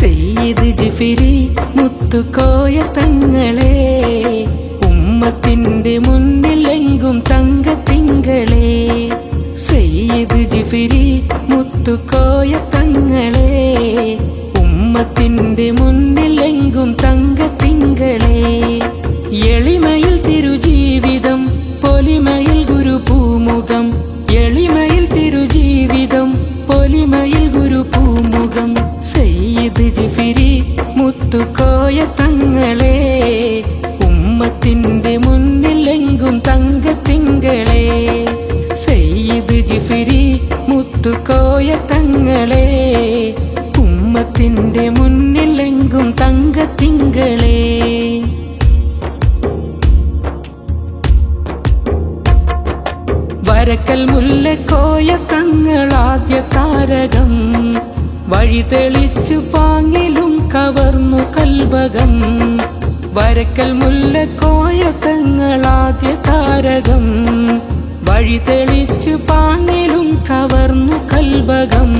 സയ്യിദ് ജിഫിരി മുത്തുക്കോയ തങ്ങളെ, ഉമ്മത്തിന്റെ മുന്നിലെങ്കും തങ്കത്തിങ്കളെ. സയ്യിദ് ജിഫിരി മുത്തുക്കോയ തങ്ങളെ, ഉമ്മത്തിന്റെ മുന്നിലെങ്കും തങ്കത്തിങ്കളെ. എളിമയിൽ തിരുജീവിതം, പൊലിമയിൽ ഗുരുപൂമുഖം. എളിമയിൽ തിരുജീവിതം, പൊലിമയിൽ ഗുരുപൂമുഖം. സയ്യിദ് ജിഫിരി മുത്തുക്കോയ തങ്ങളെ, ഉമ്മത്തിന്റെ മുന്നിലെങ്കും തങ്കത്തിങ്കളെ. സയ്യിദ് ജിഫിരി മുത്തുക്കോയ തങ്ങളെ, ഉമ്മത്തിന്റെ മുന്നിലെങ്കും തങ്കത്തിങ്കളെ. വരക്കൽ മുല്ലക്കോയ തങ്ങളാദ്യ താരകം, വഴി തെളിച്ചു പാങ്ങിലും കവർന്നു കൽബകം. വരക്കൽ മുല്ലക്കോയ തങ്ങളാദ്യ താരകം, വഴി തെളിച്ചു പാങ്ങിലും കവർന്നു കൽബകം.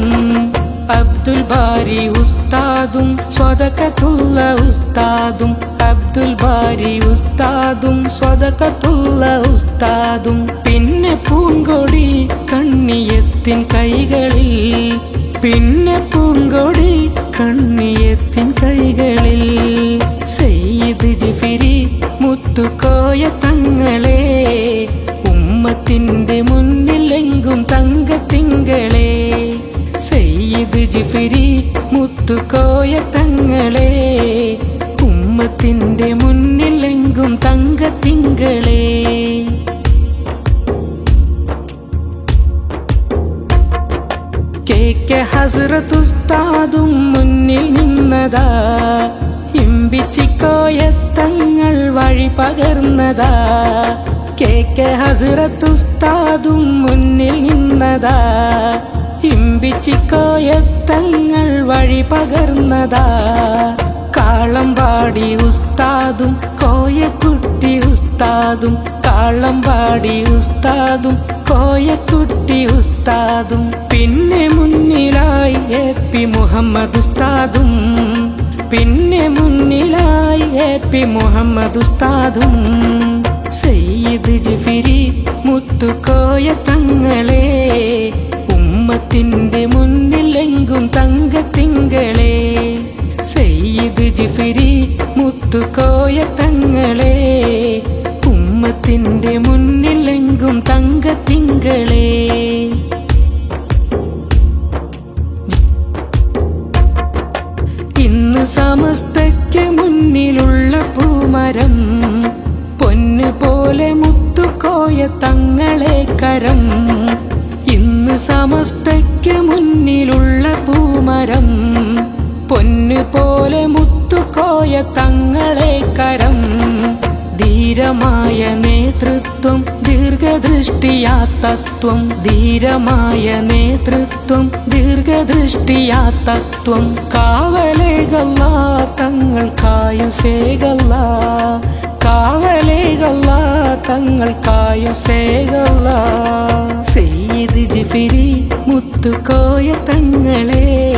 അബ്ദുൽ ബാരി ഉസ്താദും സ്വദഖത്തുള്ള ഉസ്താദും, അബ്ദുൽ ബാരി ഉസ്താദും സ്വദഖത്തുള്ള ഉസ്താദും. പിന്നെ പൂങ്കൊടി കണ്ണിയത്തിൻ കൈകളിൽ, പിന്നെ പൂങ്കൊടി കണ്ണിയത്തിൻ കൈകളിൽ. സയ്യിദ് ജിഫിരി മുത്തുക്കോയ തങ്ങളെ, ഉമ്മത്തിന്റെ മുന്നിലെങ്കും തങ്കത്തിങ്കളെ. സയ്യിദ് ജിഫിരി മുത്തുക്കോയ തങ്ങളെ, ഉമ്മത്തിന്റെ മുന്നിലെങ്കും തങ്കത്തിങ്കളെ. കെ ഹസ്രത്ത് ഉസ്താദും മുന്നിൽ നിന്നതാ, ഇമ്പിച്ചിക്കോയ തങ്ങൾ വഴി പകർന്നതാ. കെ ഹസ്രത്ത് ഉസ്താദും മുന്നിൽ നിന്നതാ, ഇമ്പിച്ചിക്കോയ തങ്ങൾ വഴി പകർന്നതാ. കാളമ്പാടി ഉസ്താദും കോയക്കുട്ടി ഉസ്താദും, കാളമ്പാടി ഉസ്താദും കോയക്കുട്ടി ഉസ്താദും. പിന്നെ മുന്നിലായി എ.പി. മുഹമ്മദ് ഉസ്താദും, പിന്നെ മുന്നിലായി എ.പി. മുഹമ്മദ് ഉസ്താദും. സയ്യിദ് ജിഫിരി മുത്തുക്കോയ തങ്ങളെ, ഉമ്മത്തിന്റെ മുന്നിലെങ്കും തങ്കത്തിങ്കളെ. സയ്യിദ് ജിഫിരി മുത്തുക്കോയ തങ്ങളെ, ഉമ്മത്തിന്റെ മുന്നിലെങ്കും തങ്കത്തിങ്കളെ. ഇന്ന് സമസ്തയ്ക്ക് മുന്നിലുള്ള പൂമരം, പൊന്നു പോലെ മുത്തുക്കോയ തങ്ങളെ കരം. ഇന്ന് സമസ്തയ്ക്ക് മുന്നിലുള്ള പൂമരം, പൊന്നു പോലെ മുത്തുക്കോയ തങ്ങളെ കരം. ധീരമായ നേതൃത്വം, ദീർഘദൃഷ്ടിയാ തത്വം. ധീരമായ നേതൃത്വം, ദീർഘദൃഷ്ടിയാ തത്വം. കാവലേകല്ലാ തങ്ങൾക്കായും സേകല്ലാ, കാവലേകല്ലാ തങ്ങൾക്കായും സേകല്ലാ. സയ്യിദ് ജിഫിരി മുത്തുക്കോയ തങ്ങളെ,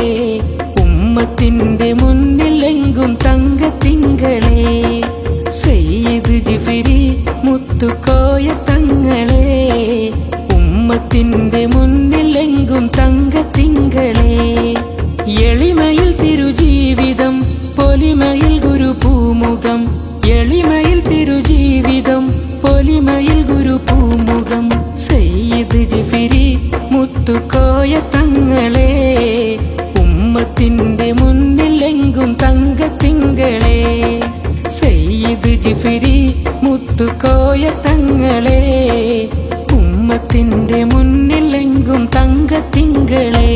ഉമ്മത്തിന്റെ മുന്നിലെങ്കും തങ്കത്തിങ്കളെ. സയ്യിദ് ജിഫിരി മുത്തുക്കോയ തങ്ങളെ, ഉമ്മത്തിന്റെ മുന്നിലെങ്കും തങ്കത്തിങ്കളെ. എളിമയിൽ തിരുജീവിതം, പൊലിമയിൽ ഗുരുപൂമുഖം. എളിമയിൽ തിരുജീവിതം, പൊലിമയിൽ ഗുരുപൂമുഖം. സയ്യിദ് ജിഫിരി മുത്തുക്കോയ തങ്ങളെ, ഉമ്മത്തിന്റെ മുന്നിലെങ്കും തങ്കത്തിങ്കളെ. സയ്യിദ് ജിഫിരി മുത്തുക്കോയ തങ്ങളെ, ഉമ്മത്തിന്റെ മുന്നിലെങ്കും തങ്കത്തിങ്കളെ.